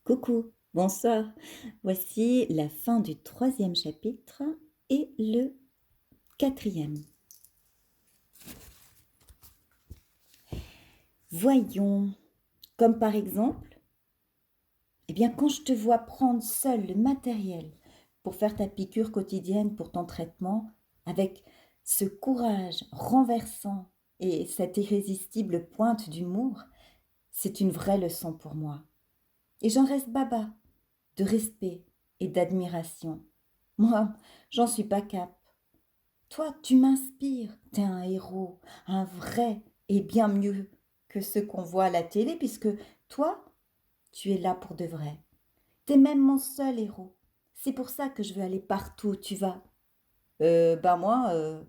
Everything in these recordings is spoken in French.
Coucou, bonsoir. Voici la fin du troisième chapitre et le quatrième. Voyons, comme par exemple, quand je te vois prendre seul le matériel pour faire ta piqûre quotidienne pour ton traitement, avec ce courage renversant et cette irrésistible pointe d'humour, c'est une vraie leçon pour moi. Et j'en reste baba de respect et d'admiration. Moi, j'en suis pas cap. Toi, tu m'inspires. T'es un héros, un vrai et bien mieux que ceux qu'on voit à la télé, puisque toi, tu es là pour de vrai. T'es même mon seul héros. C'est pour ça que je veux aller partout où tu vas. Moi,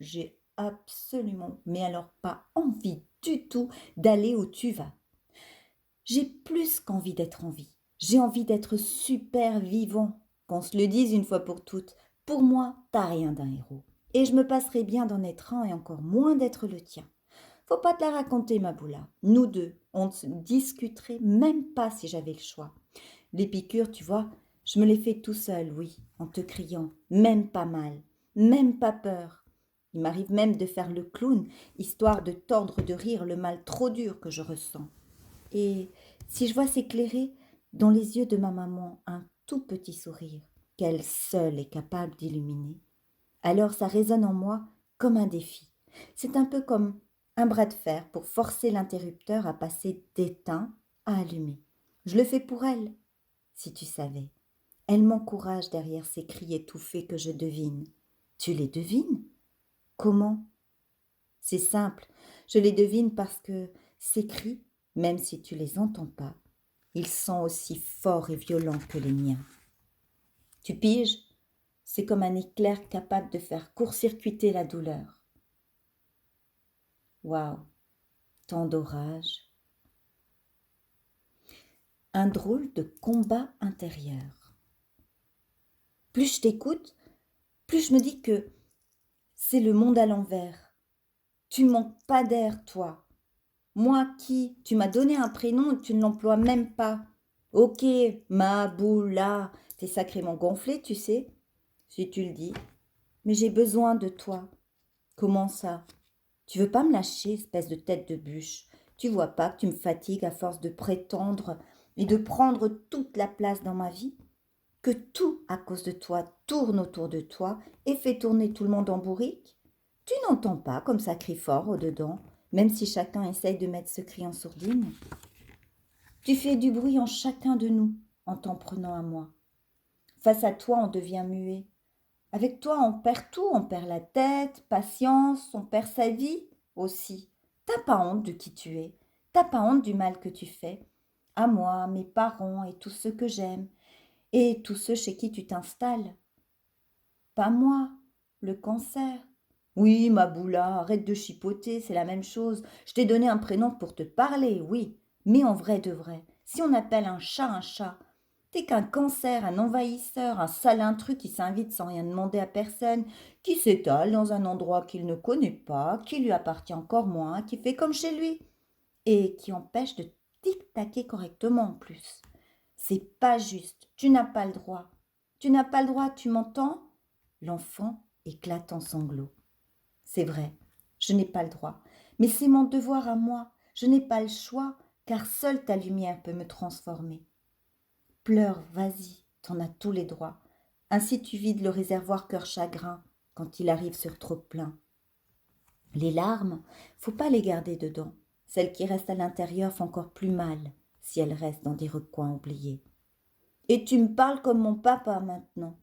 j'ai absolument, mais alors pas envie du tout d'aller où tu vas. J'ai plus qu'envie d'être en vie. J'ai envie d'être super vivant. Qu'on se le dise une fois pour toutes. Pour moi, t'as rien d'un héros. Et je me passerais bien d'en être un et encore moins d'être le tien. Faut pas te la raconter, ma boula. Nous deux, on ne se discuterait même pas si j'avais le choix. Les piqûres, tu vois, je me les fais tout seul, oui, en te criant. Même pas mal. Même pas peur. Il m'arrive même de faire le clown, histoire de tordre de rire le mal trop dur que je ressens. Et si je vois s'éclairer dans les yeux de ma maman un tout petit sourire qu'elle seule est capable d'illuminer, alors ça résonne en moi comme un défi. C'est un peu comme un bras de fer pour forcer l'interrupteur à passer d'éteint à allumé. Je le fais pour elle, si tu savais. Elle m'encourage derrière ces cris étouffés que je devine. Tu les devines? Comment? C'est simple, je les devine parce que ces cris, même si tu les entends pas, ils sont aussi forts et violents que les miens. Tu piges? C'est comme un éclair capable de faire court-circuiter la douleur. Waouh, tant d'orage. Un drôle de combat intérieur. Plus je t'écoute, plus je me dis que c'est le monde à l'envers. Tu manques pas d'air, toi. Moi qui? Tu m'as donné un prénom et tu ne l'emploies même pas. Ok, ma boula, t'es sacrément gonflé, tu sais, si tu le dis. Mais j'ai besoin de toi. Comment ça? Tu veux pas me lâcher, espèce de tête de bûche? Tu vois pas que tu me fatigues à force de prétendre et de prendre toute la place dans ma vie? Que tout, à cause de toi, tourne autour de toi et fait tourner tout le monde en bourrique? Tu n'entends pas comme ça crie fort au-dedans, même si chacun essaye de mettre ce cri en sourdine? Tu fais du bruit en chacun de nous, en t'en prenant à moi. Face à toi, on devient muet. Avec toi, on perd tout, on perd la tête, patience, on perd sa vie aussi. T'as pas honte de qui tu es, t'as pas honte du mal que tu fais. À moi, mes parents et tous ceux que j'aime, et tous ceux chez qui tu t'installes. Pas moi, le cancer. Oui, ma boula, arrête de chipoter, c'est la même chose. Je t'ai donné un prénom pour te parler, oui, mais en vrai de vrai, si on appelle un chat, t'es qu'un cancer, un envahisseur, un sale intrus qui s'invite sans rien demander à personne, qui s'étale dans un endroit qu'il ne connaît pas, qui lui appartient encore moins, qui fait comme chez lui, et qui empêche de tic-taquer correctement en plus. C'est pas juste, tu n'as pas le droit. Tu n'as pas le droit, tu m'entends? L'enfant éclate en sanglots. C'est vrai, je n'ai pas le droit, mais c'est mon devoir à moi. Je n'ai pas le choix, car seule ta lumière peut me transformer. Pleure, vas-y, t'en as tous les droits. Ainsi tu vides le réservoir cœur chagrin quand il arrive sur trop plein. Les larmes, faut pas les garder dedans. Celles qui restent à l'intérieur font encore plus mal si elles restent dans des recoins oubliés. Et tu me parles comme mon papa maintenant.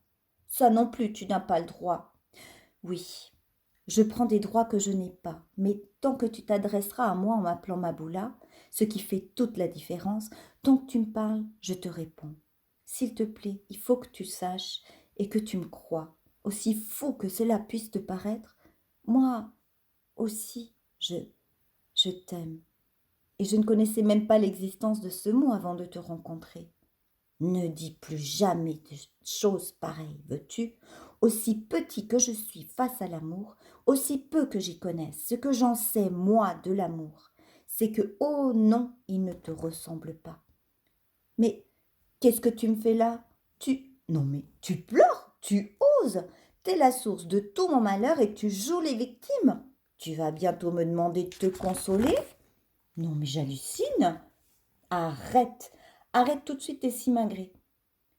Ça non plus, tu n'as pas le droit. Oui, je prends des droits que je n'ai pas, mais tant que tu t'adresseras à moi en m'appelant Maboula, ce qui fait toute la différence, tant que tu me parles, je te réponds. S'il te plaît, il faut que tu saches et que tu me crois. Aussi fou que cela puisse te paraître, moi aussi, je t'aime. Et je ne connaissais même pas l'existence de ce mot avant de te rencontrer. Ne dis plus jamais de choses pareilles, veux-tu? Aussi petit que je suis face à l'amour, aussi peu que j'y connaisse, ce que j'en sais, moi, de l'amour, c'est que, oh non, il ne te ressemble pas. Mais Qu'est-ce que tu me fais là? Non mais tu pleures, tu oses. T'es la source de tout mon malheur et tu joues les victimes. Tu vas bientôt me demander de te consoler? Non mais j'hallucine. Arrête, arrête tout de suite tes simagrées.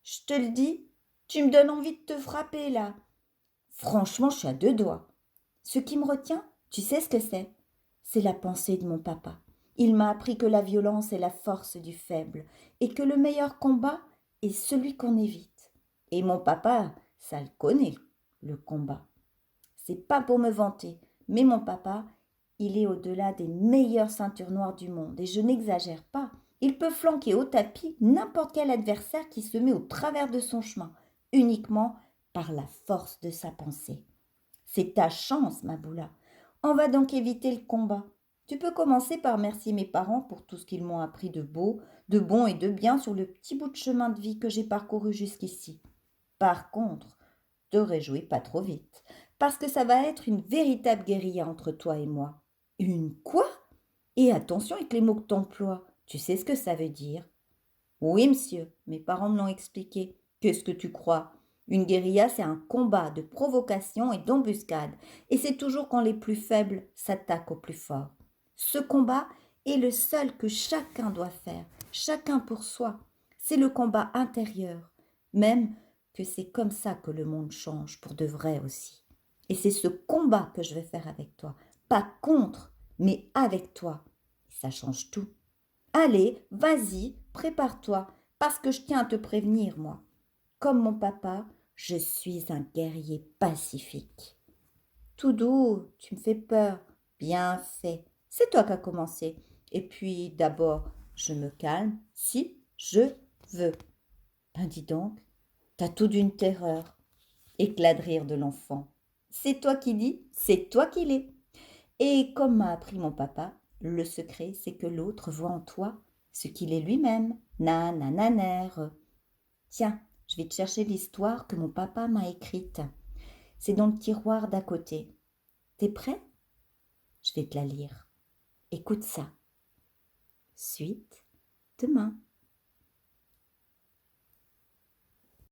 Je te le dis, tu me donnes envie de te frapper là. Franchement, je suis à deux doigts. Ce qui me retient, tu sais ce que c'est? C'est la pensée de mon papa. Il m'a appris que la violence est la force du faible et que le meilleur combat est celui qu'on évite. Et mon papa, ça le connaît, le combat. C'est pas pour me vanter, mais mon papa, il est au-delà des meilleures ceintures noires du monde et je n'exagère pas. Il peut flanquer au tapis n'importe quel adversaire qui se met au travers de son chemin, uniquement par la force de sa pensée. C'est ta chance, ma Boula. On va donc éviter le combat. Tu peux commencer par remercier mes parents pour tout ce qu'ils m'ont appris de beau, de bon et de bien sur le petit bout de chemin de vie que j'ai parcouru jusqu'ici. Par contre, te réjouis pas trop vite, parce que ça va être une véritable guérilla entre toi et moi. Une quoi? Et attention avec les mots que t'emploies. Tu sais ce que ça veut dire? Oui, monsieur, mes parents me l'ont expliqué. Qu'est-ce que tu crois? Une guérilla, c'est un combat de provocation et d'embuscade, et c'est toujours quand les plus faibles s'attaquent aux plus forts. Ce combat est le seul que chacun doit faire, chacun pour soi. C'est le combat intérieur, même que c'est comme ça que le monde change pour de vrai aussi. Et c'est ce combat que je vais faire avec toi, pas contre, mais avec toi. Et ça change tout. Allez, vas-y, prépare-toi, parce que je tiens à te prévenir, moi. Comme mon papa, je suis un guerrier pacifique. Tout doux, tu me fais peur. Bien fait. C'est toi qui as commencé. Et puis, d'abord, je me calme si je veux. Ben dis donc, t'as tout d'une terreur. Éclat de rire de l'enfant. C'est toi qui dis, c'est toi qui l'es. Et comme m'a appris mon papa, le secret, c'est que l'autre voit en toi ce qu'il est lui-même. Nanananère. Tiens, je vais te chercher l'histoire que mon papa m'a écrite. C'est dans le tiroir d'à côté. T'es prêt? Je vais te la lire. Écoute ça. Suite demain.